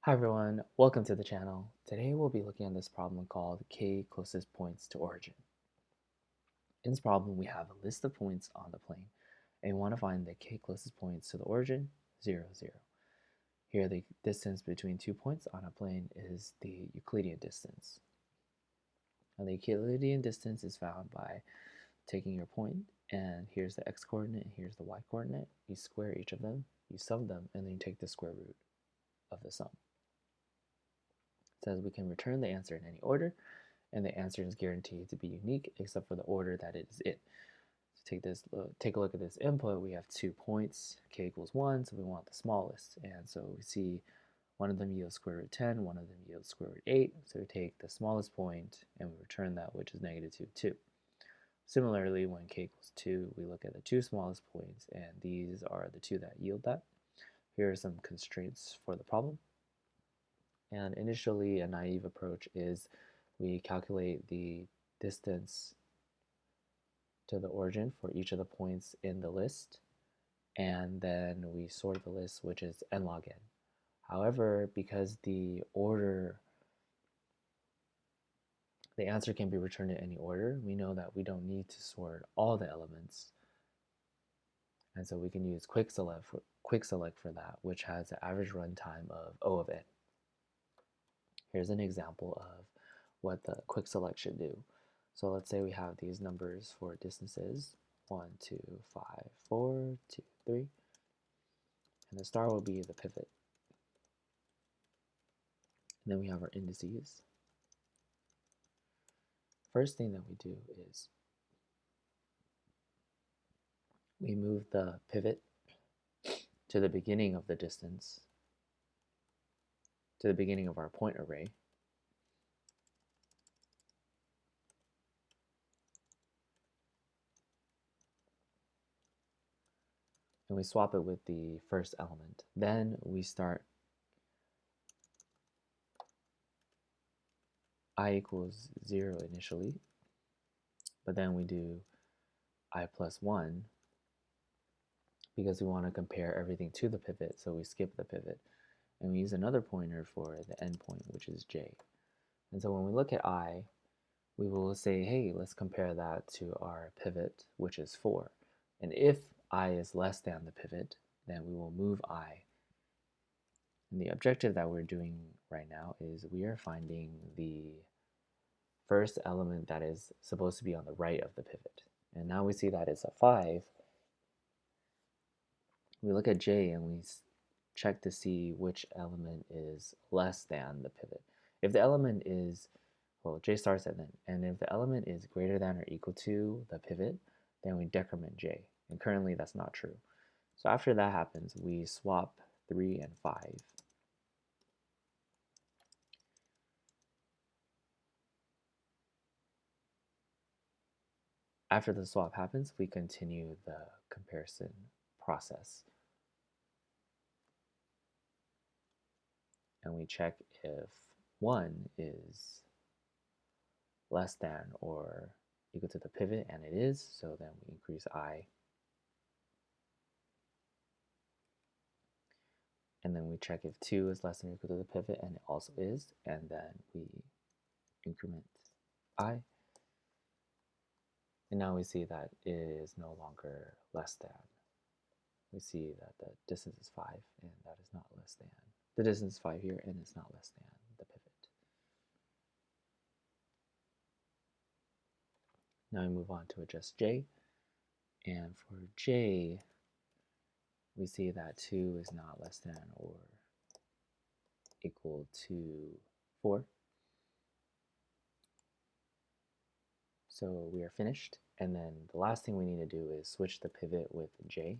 Hi everyone, welcome to the channel. Today we'll be looking at this problem called k closest points to origin. In this problem we have a list of points on the plane and we want to find the k closest points to the origin, 0, 0. Here the distance between 2 points on a plane is the Euclidean distance. Now the Euclidean distance is found by taking your point, and here's the x-coordinate and here's the y-coordinate. You square each of them, you sum them, and then you take the square root of the sum. Says we can return the answer in any order, and the answer is guaranteed to be unique except for the order that it is in. So take a look at this input. We have 2 points, k equals 1, so we want the smallest. And so we see one of them yields square root 10, one of them yields square root 8. So we take the smallest point and we return that, which is negative 2. Similarly, when k equals 2, we look at the 2 smallest points, and these are the 2 that yield that. Here are some constraints for the problem. And initially, a naive approach is we calculate the distance to the origin for each of the points in the list, and then we sort the list, which is n log n. However, because the answer can be returned in any order, we know that we don't need to sort all the elements, and so we can use quick select for that, which has an average runtime of O of n. Here's an example of what the quick select should do. So let's say we have these numbers for distances 1, 2, 5, 4, 2, 3, and the star will be the pivot. And then we have our indices. First thing that we do is we move the pivot to the beginning of the distance, to the beginning of our point array. And we swap it with the first element. Then we start I equals 0 initially, but then we do I plus 1 because we want to compare everything to the pivot, so we skip the pivot. And we use another pointer for the endpoint, which is j. And so when we look at I, we will say, hey, let's compare that to our pivot, which is 4. And if I is less than the pivot, then we will move I. And the objective that we're doing right now is we are finding the first element that is supposed to be on the right of the pivot. And now we see that it's a 5. We look at j and we check to see which element is less than the pivot. If the element is, well, j starts at n, and if the element is greater than or equal to the pivot, then we decrement j, and currently that's not true. So after that happens, we swap 3 and 5. After the swap happens, we continue the comparison process. And we check if 1 is less than or equal to the pivot, and it is, so then we increase I. And then we check if 2 is less than or equal to the pivot, and it also is, and then we increment I. And now we see that it is no longer less than. We see that the distance is 5, and that is not less than. The distance is 5 here, and it's not less than the pivot. Now we move on to adjust j, and for j, we see that 2 is not less than or equal to 4. So we are finished, and then the last thing we need to do is switch the pivot with j.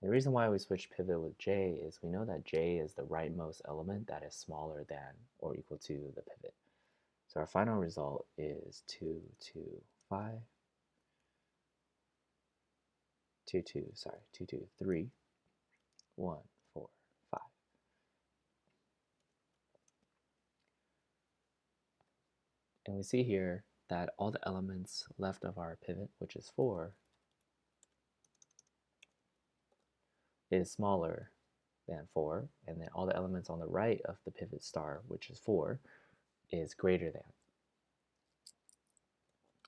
The reason why we switch pivot with j is we know that j is the rightmost element that is smaller than or equal to the pivot. So our final result is 2, 2, 5, 2, 2, 3, 1, 4, 5. And we see here that all the elements left of our pivot, which is 4, is smaller than 4, and then all the elements on the right of the pivot star, which is 4, is greater than.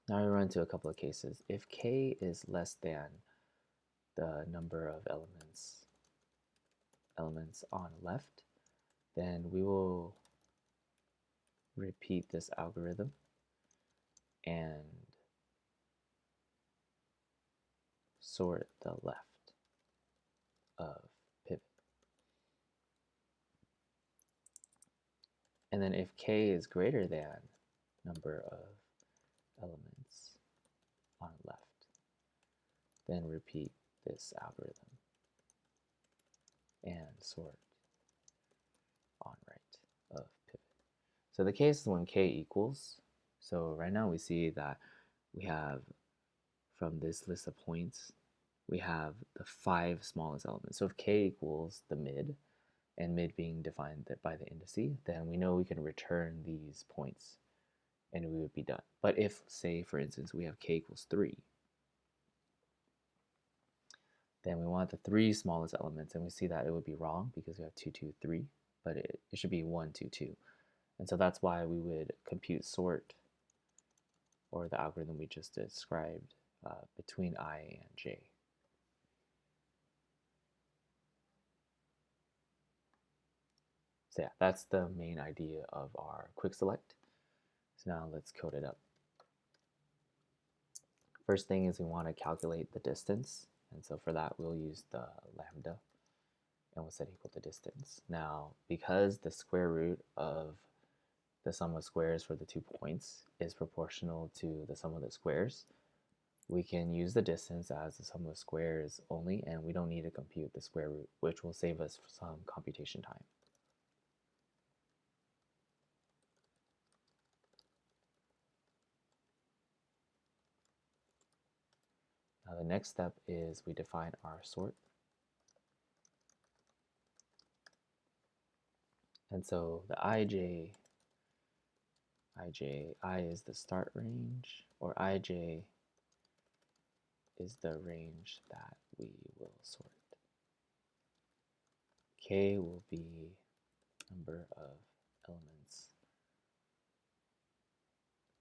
Now we run into a couple of cases. If k is less than the number of elements on left, then we will repeat this algorithm and sort the left of pivot. And then if k is greater than number of elements on left, then repeat this algorithm and sort on right of pivot. So the case is when k equals. So right now we see that we have, from this list of points, we have the 5 smallest elements. So if k equals the mid, and mid being defined by the indice, then we know we can return these points and we would be done. But if, say, for instance, we have k equals 3, then we want the 3 smallest elements, and we see that it would be wrong because we have 2, 2, 3, but it should be 1, 2, 2. And so that's why we would compute sort, or the algorithm we just described, between I and j. So yeah, that's the main idea of our quick select. So now let's code it up. First thing is we want to calculate the distance. And so for that, we'll use the lambda, and we'll set equal to distance. Now, because the square root of the sum of squares for the 2 points is proportional to the sum of the squares, we can use the distance as the sum of squares only, and we don't need to compute the square root, which will save us some computation time. Now the next step is we define our sort. And so the I is the start range, or ij is the range that we will sort. K will be number of elements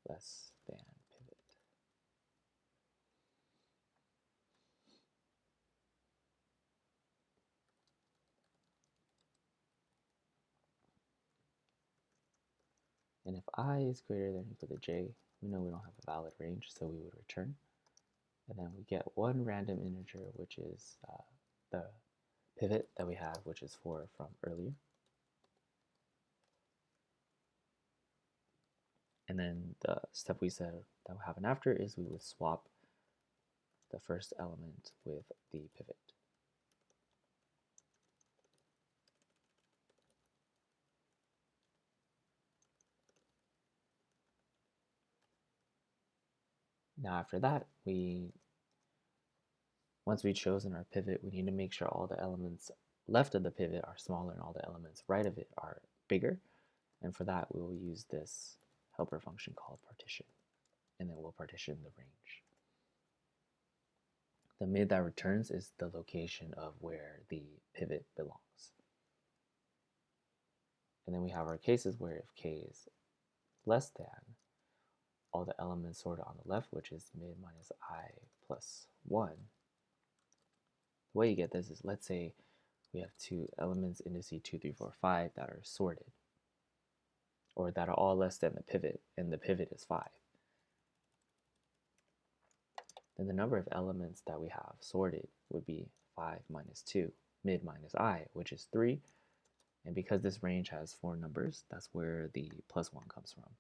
less than pivot. And if I is greater than or equal to j, we know we don't have a valid range, so we would return. And then we get one random integer, which is the pivot that we have, which is 4 from earlier. And then the step we said that would happen after is we would swap the first element with the pivot. Now after that, once we've chosen our pivot, we need to make sure all the elements left of the pivot are smaller and all the elements right of it are bigger. And for that, we will use this helper function called partition. And then we'll partition the range. The mid that returns is the location of where the pivot belongs. And then we have our cases where if k is less than all the elements sorted on the left, which is mid minus I plus 1. The way you get this is, let's say we have 2 elements, indice 2, 3, 4, 5, that are sorted, or that are all less than the pivot, and the pivot is 5. Then the number of elements that we have sorted would be 5 minus 2, mid minus I, which is 3. And because this range has 4 numbers, that's where the plus 1 comes from.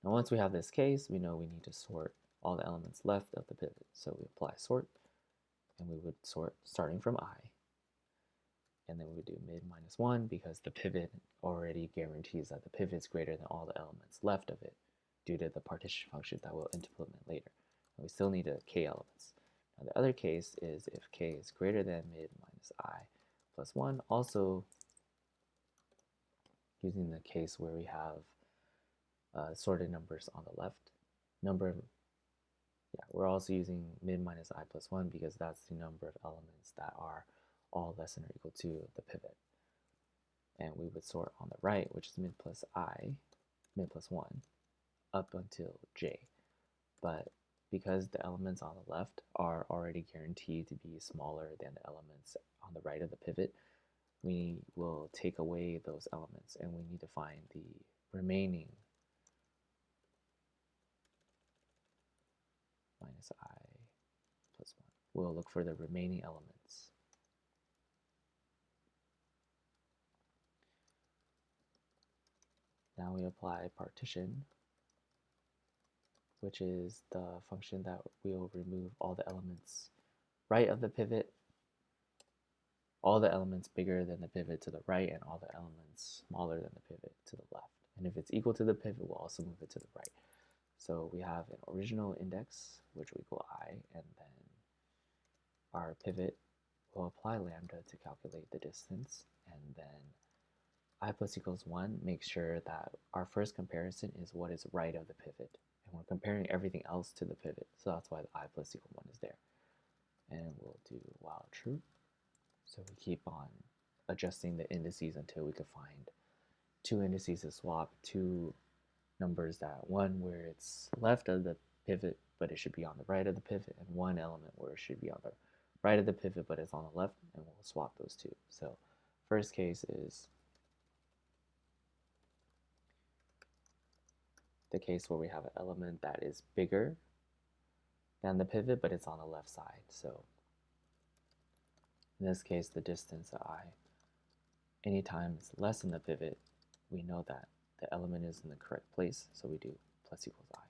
Now once we have this case, we know we need to sort all the elements left of the pivot. So we apply sort, and we would sort starting from I. And then we would do mid minus 1 because the pivot already guarantees that the pivot is greater than all the elements left of it due to the partition function that we'll implement later. And we still need a k elements. Now the other case is if k is greater than mid minus I plus 1, also using the case where we have sorted numbers on the left, number of Yeah, we're also using mid minus I plus 1 because that's the number of elements that are all less than or equal to the pivot. And we would sort on the right, which is mid plus I, mid plus 1, up until j. But because the elements on the left are already guaranteed to be smaller than the elements on the right of the pivot, we will take away those elements and we need to find the remaining minus I plus 1. We'll look for the remaining elements. Now we apply partition, which is the function that will remove all the elements right of the pivot, all the elements bigger than the pivot to the right, and all the elements smaller than the pivot to the left. And if it's equal to the pivot, we'll also move it to the right. So we have an original index, which will equal I, and then our pivot will apply lambda to calculate the distance, and then I plus equals 1 makes sure that our first comparison is what is right of the pivot. And we're comparing everything else to the pivot, so that's why the I plus equal 1 is there. And we'll do while true. So we keep on adjusting the indices until we can find two indices to swap, two numbers that one where it's left of the pivot but it should be on the right of the pivot, and one element where it should be on the right of the pivot but it's on the left, and we'll swap those two. So first case is the case where we have an element that is bigger than the pivot but it's on the left side. So in this case, the distance I, anytime it's less than the pivot, we know that the element is in the correct place, so we do plus equals I.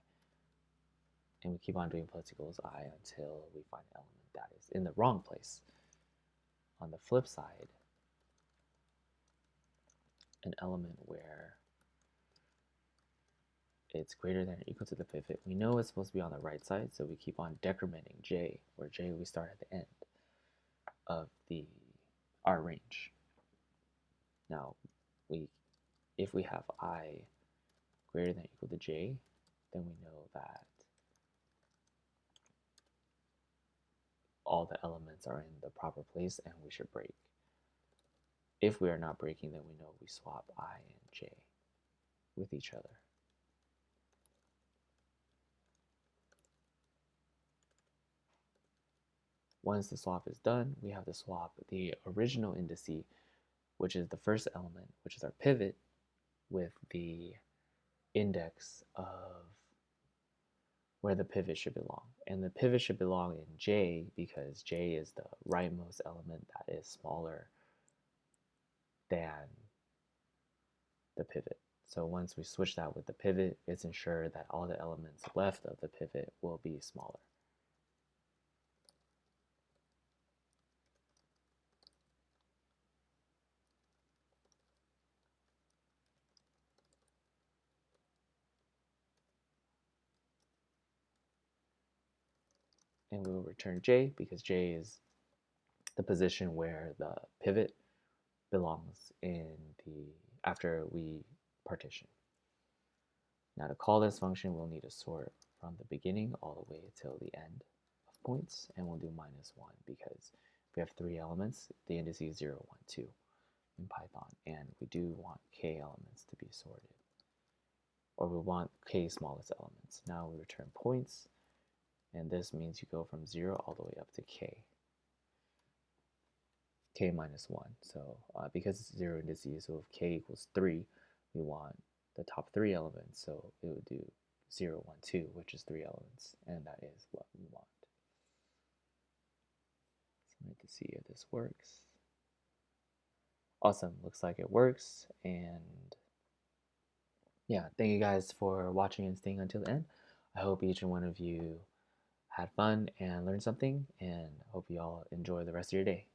And we keep on doing plus equals I until we find an element that is in the wrong place. On the flip side, an element where it's greater than or equal to the pivot, we know it's supposed to be on the right side, so we keep on decrementing j, where j we start at the end of our range. Now, if we have I greater than or equal to j, then we know that all the elements are in the proper place and we should break. If we are not breaking, then we know we swap I and j with each other. Once the swap is done, we have to swap the original indice, which is the first element, which is our pivot, with the index of where the pivot should belong. And the pivot should belong in j because j is the rightmost element that is smaller than the pivot. So once we switch that with the pivot, it's ensured that all the elements left of the pivot will be smaller. And we will return j because j is the position where the pivot belongs after we partition. Now to call this function, we'll need to sort from the beginning all the way till the end of points, and we'll do -1 because we have 3 elements. The indices is 0, 1, 2 in Python, and we do want k elements to be sorted, or we want k smallest elements. Now we return points, and this means you go from 0 all the way up to k -1. So because it's 0 indices, so if k equals 3, we want the top 3 elements, so it would do 0, 1, 2, which is 3 elements, and that is what we want. So I need to see if this works. Awesome, looks like it works, and yeah, thank you guys for watching and staying until the end. I hope each and one of you had fun and learned something, and hope you all enjoy the rest of your day.